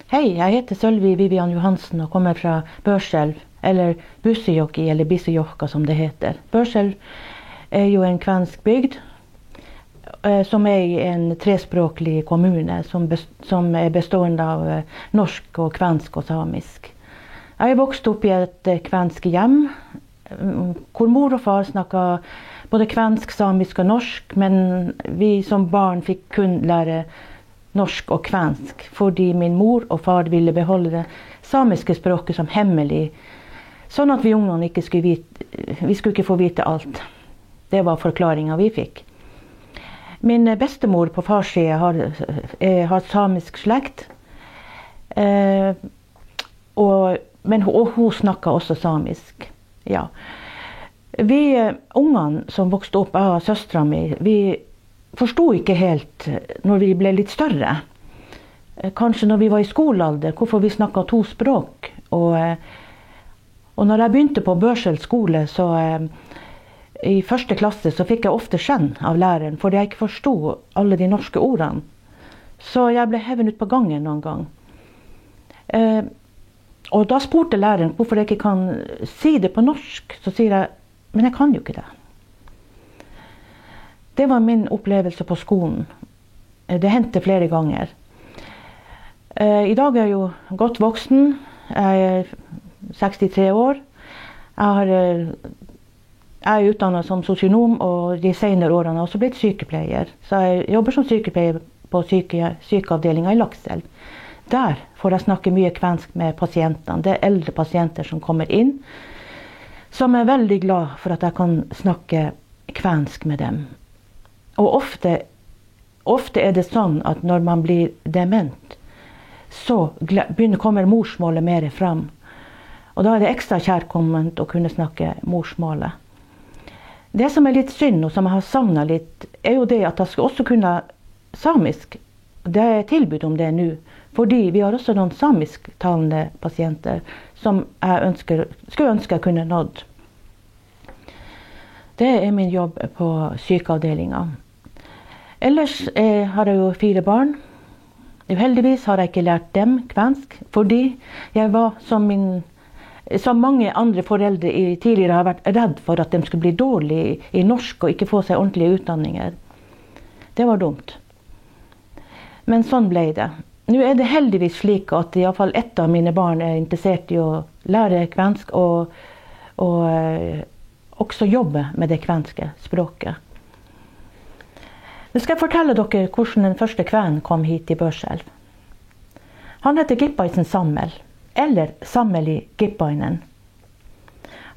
Hei, jeg heter Sølvi Vivian Johansen og kommer fra Børselv, eller Bussejokki, eller Bissejokka som det heter. Børselv er jo en kvensk bygd, som er i en trespråklig kommune, som er bestående av norsk og kvensk og samisk. Jeg er vokst opp i et kvensk hjem, hvor mor og far snakket både kvensk, samisk og norsk, men vi som barn fikk kun lære norsk og kvensk, fordi min mor og far ville beholde det samiske språket som hemmelig, sånn at vi ungene ikke skulle ikke få vite alt. Det var forklaringen vi fikk. Min bestemor på fars side har samisk slekt, men hun snakket også samisk. Ja. Vi ungene som vokste opp av søstera mi, vi forstod ikke helt når vi ble litt større. Kanskje når vi var i skolealder, hvorfor vi snakket 2 språk. Og når jeg begynte på Børselv skole, så i 1. klasse så fikk jeg ofte skjenn av læreren, fordi jeg ikke forstod alle de norske ordene. Så jeg ble hevet ut på gangen noen gang. Og da spurte læreren hvorfor jeg ikke kan si det på norsk. Så sier jeg, men jeg kan jo ikke det. Det var min opplevelse på skolen. Det hendte flere ganger. I dag er jeg jo godt voksen. Jeg er 63 år. Jeg er utdannet som sosionom, og de senere årene har jeg også blitt sykepleier. Så jeg jobber som sykepleier på sykeavdelingen i Lakselv. Der får jeg snakke mye kvensk med pasientene. Det er eldre pasienter som kommer inn, som er veldig glad for at jeg kan snakke kvensk med dem. Og ofte er det sånn at når man blir dement, så kommer morsmålet mer fram. Og da er det ekstra kjærkomment å kunne snakke morsmålet. Det som er litt synd, og som jeg har savnet litt, er jo det at jeg skal også kunne samisk. Det er tilbud om det nå, fordi vi har også noen samisktalende pasienter som jeg skulle ønske jeg kunne nådd. Det er min jobb på sykeavdelingen. Ellers har jeg jo 4 barn. Uheldigvis har jeg ikke lært dem kvensk, fordi jeg var som mange andre foreldre tidligere har vært redd for at de skulle bli dårlige i norsk og ikke få seg ordentlige utdanninger. Det var dumt. Men sånn ble det. Nå er det heldigvis slik at i hvert fall ett av mine barn er interessert i å lære kvensk og også jobbe med det kvenske språket. Nå skal jeg fortelle dere hvordan den første kvenen kom hit til Børselv. Han heter Gippaisen Sammel, eller Sammeli Gippainen.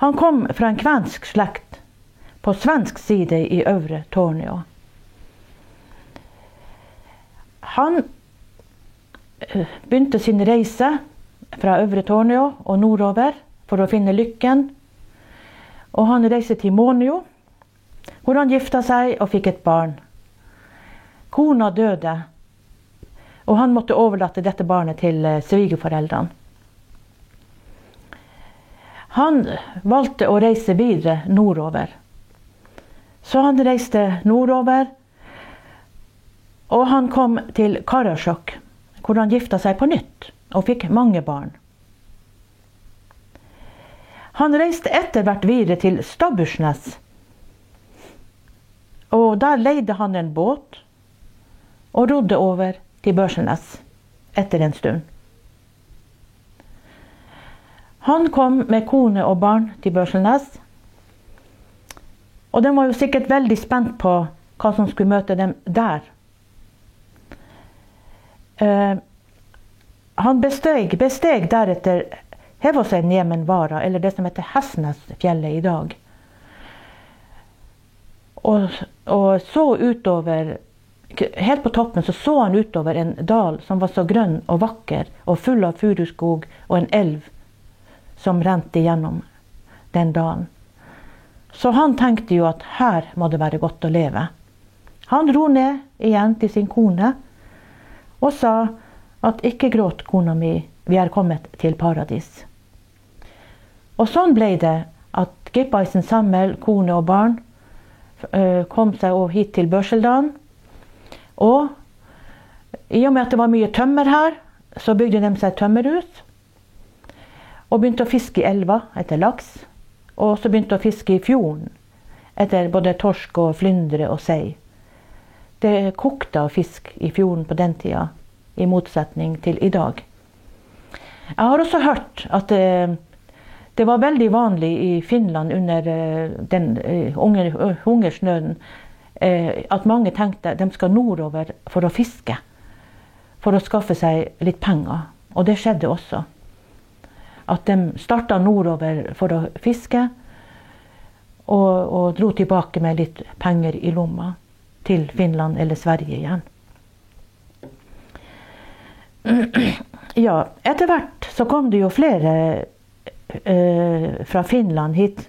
Han kom fra en kvensk slekt på svensk side i Øvre Tornio. Han begynte sin reise fra Øvre Tornio og nordover for å finne lykken. Og han reiste til Månio, hvor han gifta seg og fikk et barn. Kona døde, og han måtte overlate dette barnet til svigerforeldrene. Han valgte å reise videre nordover. Så han reiste nordover, og han kom til Karasjok, hvor han gifta seg på nytt og fikk mange barn. Han reiste etter hvert videre til Stabbursnes, og der leide han en båt og rodde over til Børselnes etter en stund. Han kom med kone og barn til Børselnes, og de var jo sikkert veldig spent på hva som skulle møte dem der. Han besteg deretter Hevoseinniemenvara, eller det som heter Hesnesfjellet i dag. Og så utover, helt på toppen så han utover en dal som var så grønn og vakker, og full av furuskog og en elv som rente gjennom den dalen. Så han tenkte jo at her må det være godt å leve. Han dro ned igjen til sin kone og sa at ikke gråt, kona mi, vi er kommet til paradis. Og sånn ble det at Gippaisen Sammel, kone og barn, kom seg hit til Børseldalen. Og i og med at det var mye tømmer her, så bygde de seg tømmerhus, og begynte å fiske i elva etter laks, og så begynte å fiske i fjorden etter både torsk og flyndre og sei. Det kokte av fisk i fjorden på den tida, i motsetning til i dag. Jeg har også hørt at det var veldig vanlig i Finland under den hungersnøden, at mange tenkte de skal nordover for å fiske, for å skaffe seg litt penger. Og det skjedde også. At de startet nordover for å fiske, og dro tilbake med litt penger i lomma til Finland eller Sverige igjen. Ja, etter hvert så kom det jo flere fra Finland hit.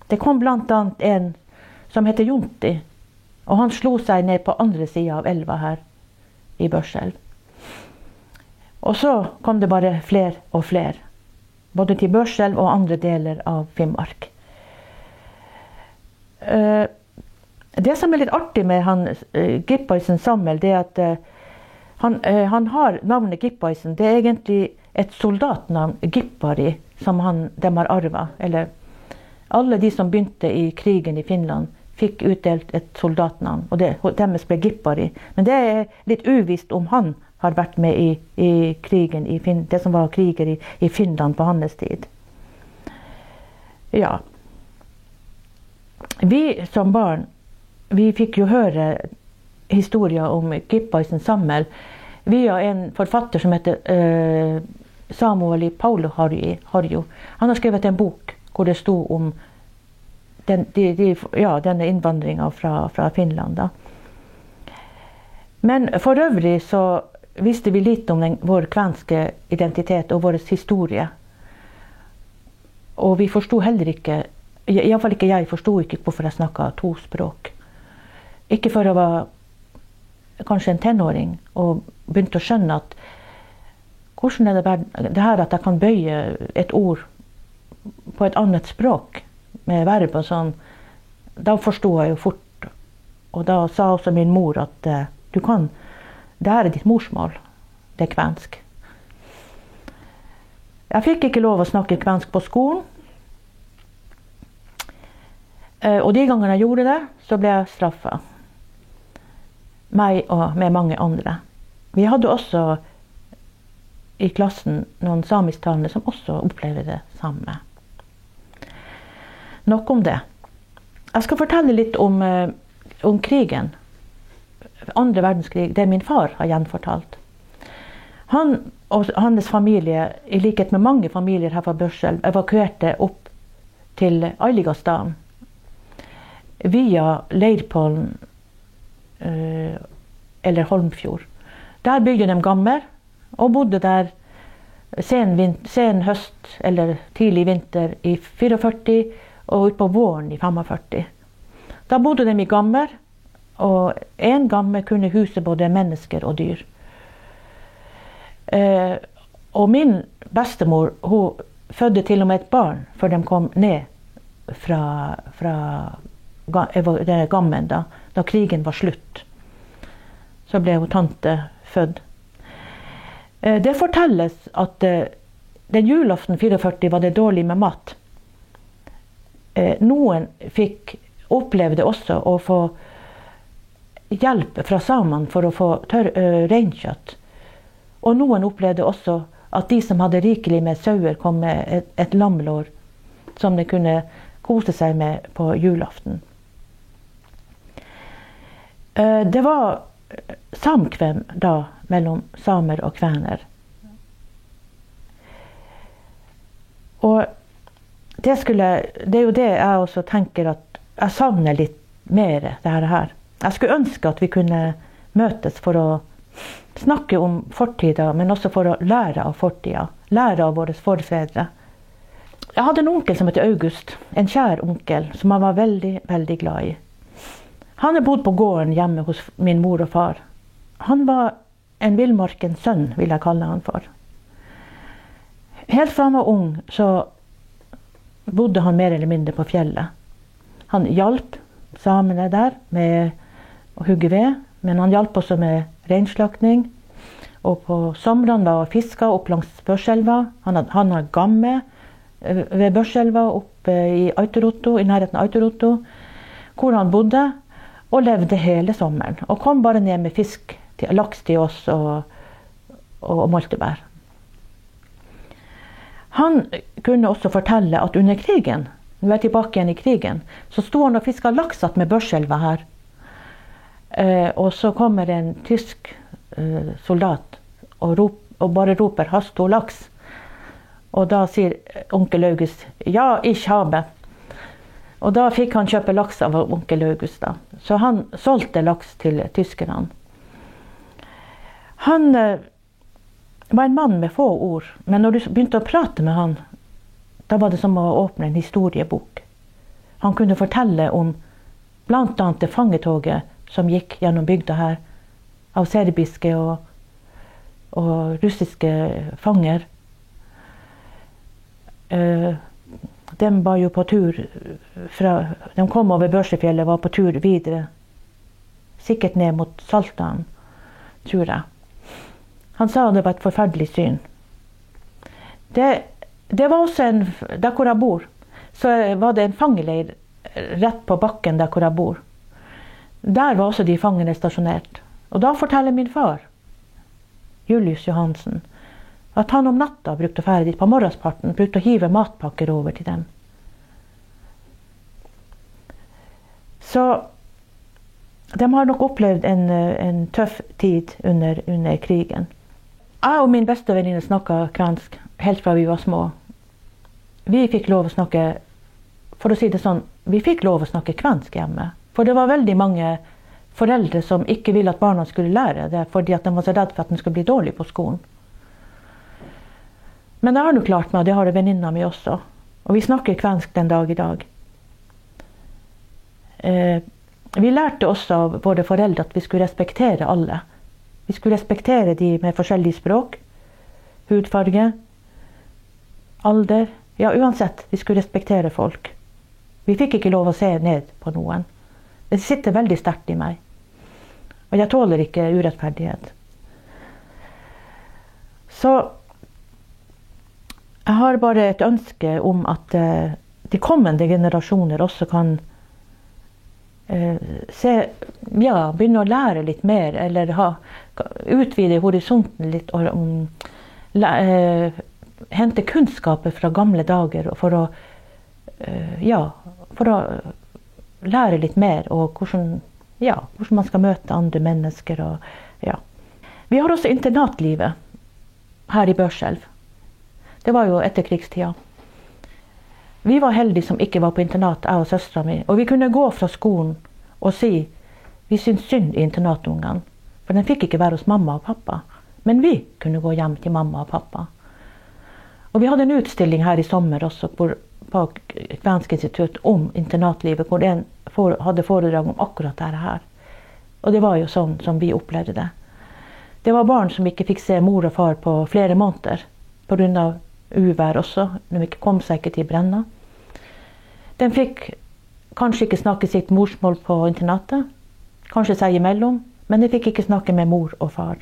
Det kom blant annet en som heter Jonti, og han slo seg ned på andre siden av elva her i Børselv. Og så kom det bare flere og flere, både til Børselv og andre deler av Finnmark. Det som er litt artig med han Gippaisen Samuel, det er at han har navnet Gippaisen. Det er egentlig et soldatnavn, Gippari, som de har arvet. Eller alle de som begynte i krigen i Finland fikk utdelt et soldatnavn, og deres ble Gippari. Men det er litt uvisst om han har vært med i krigen, det som var kriger i Finland på hans tid. Ja. Vi som barn, vi fikk jo høre historier om Gippaisen Samuel via en forfatter som heter Samuel Pauli-Harju. Han har skrevet en bok hvor det stod om denne innvandringen fra Finland. Da. Men for øvrig så visste vi litt om vår kvenske identitet og vår historie. Og vi forstod heller ikke, i alle fall ikke jeg, forstod ikke hvorfor jeg snakket 2 språk. Ikke før jeg var kanskje en tenåring og begynte å skjønne at hvordan er det her at jeg kan bøye et ord på et annet språk med verb og sånn. Da forstod jeg jo fort, og da sa også min mor at du kan, det her er ditt morsmål, det er kvensk. Jeg fikk ikke lov å snakke kvensk på skolen, og de gangene jeg gjorde det, så ble jeg straffet. Meg og med mange andre. Vi hadde også i klassen noen samisktalende som også opplevde det samme. Nok om det. Jeg skal fortelle litt om krigen. Andre verdenskrig, det min far har gjenfortalt. Han og hans familie, i likhet med mange familier her fra Børselv, evakuerte opp til Eiligasdalen via Leirpollen eller Holmfjord. Der bygde de gammer og bodde der sen høst eller tidlig vinter i 44 og ut på våren i 45. Da bodde de i gammer, og en gamme kunne huse både mennesker og dyr. Og min bestemor, hun fødte til og med et barn før de kom ned fra gammen da krigen var slutt. Så ble hun tante født. Det fortelles at den julaften 44 var det dårlig med mat. Noen opplevde også å få hjelp fra samene for å få reinkjøtt. Og noen opplevde også at de som hadde rikelig med sauer kom med et lammelår som de kunne kose seg med på julaften. Det var samkvem da mellom samer og kvener. Og det er jo det jeg også tenker at jeg savner litt mer det her. Jeg skulle ønske at vi kunne møtes for å snakke om fortida, men også for å lære av fortida, lære av våre forfedre. Jeg hadde en onkel som heter August, en kjær onkel som jeg var veldig, veldig glad i. Han har bodd på gården hjemme hos min mor og far. Han var en villmarkens sønn, vil jeg kalle han for. Helt fra han var ung, så bodde han mer eller mindre på fjellet. Han hjalp samene der med å hugge ved, men han hjalp også med reinslaktning Og på sommeren var han fisket opp langs Børselva. Han har gamme ved Børselva oppe i Autorotto, i nærheten av Autorotto, hvor han bodde og levde hele sommeren. Og kom bare ned med fisk, laks til oss og moltebær. Han kunne også fortelle at under krigen, når vi er tilbake igjen i krigen, så sto han og fisket laks med Børselva her. Og så kommer en tysk soldat og bare roper «Hast du laks?» Og da sier onkel August «Ja, ich habe». Og da fikk han kjøpe laks av onkel August da. Så han solgte laks til tyskerne. Han var en mann med få ord, men når du begynte å prate med han, da var det som å åpne en historiebok. Han kunne fortelle om blant annet det fangetoget som gikk gjennom bygda her, av serbiske og russiske fanger. De var jo på tur de kom over Børsefjellet, var på tur videre, sikkert ned mot Saltdalen, tror jeg. Han sa det var et forferdelig syn. Det var også der hvor jeg bor, så var det en fangeleir rett på bakken der hvor jeg bor. Der var også de fangene stasjonert. Og da forteller min far, Julius Johansen, at han om natta brukte å fære dit på morgensparten, brukte å hive matpakker over til dem. Så de har nok opplevd en tøff tid under krigen. Jeg og min beste venninne snakket kvensk helt fra vi var små. Vi fikk lov å snakke, for å si det sånn, vi fikk lov å snakke kvensk hjemme. For det var veldig mange foreldre som ikke ville at barna skulle lære det, fordi at de var så redd for at de skulle bli dårlig på skolen. Men det har nok klart meg, det har venninna mi også. Og vi snakker kvensk den dag i dag. Vi lærte også av våre foreldre at vi skulle respektere alle. Vi skulle respektere de med forskjellige språk, hudfarge, alder. Ja, uansett, vi skulle respektere folk. Vi fikk ikke lov å se ned på noen. Det sitter veldig sterkt i meg. Og jeg tåler ikke urettferdighet. Så jeg har bare et ønske om at de kommende generasjoner også kan begynne å lære litt mer, eller utvide horisonten litt, og hente kunnskaper fra gamle dager, for å lære litt mer, og hvordan man skal møte andre mennesker. Vi har også internatlivet her i Børselv. Det var jo etter krigstida. Vi var heldige som ikke var på internat, jeg og søstera mi, og vi kunne gå fra skolen og si vi syntes synd i internatungene, for den fikk ikke være hos mamma og pappa, men vi kunne gå hjem til mamma og pappa. Og vi hadde en utstilling her i sommer også på Kvensk institutt om internatlivet, hvor en hadde foredrag om akkurat dette her. Og det var jo sånn som vi opplevde det. Det var barn som ikke fikk se mor og far på flere måneder, på grunn av uvær også, de kom seg ikke til Brenna. De fikk kanskje ikke snakke sitt morsmål på internatet, kanskje seg imellom, men de fikk ikke snakke med mor og far.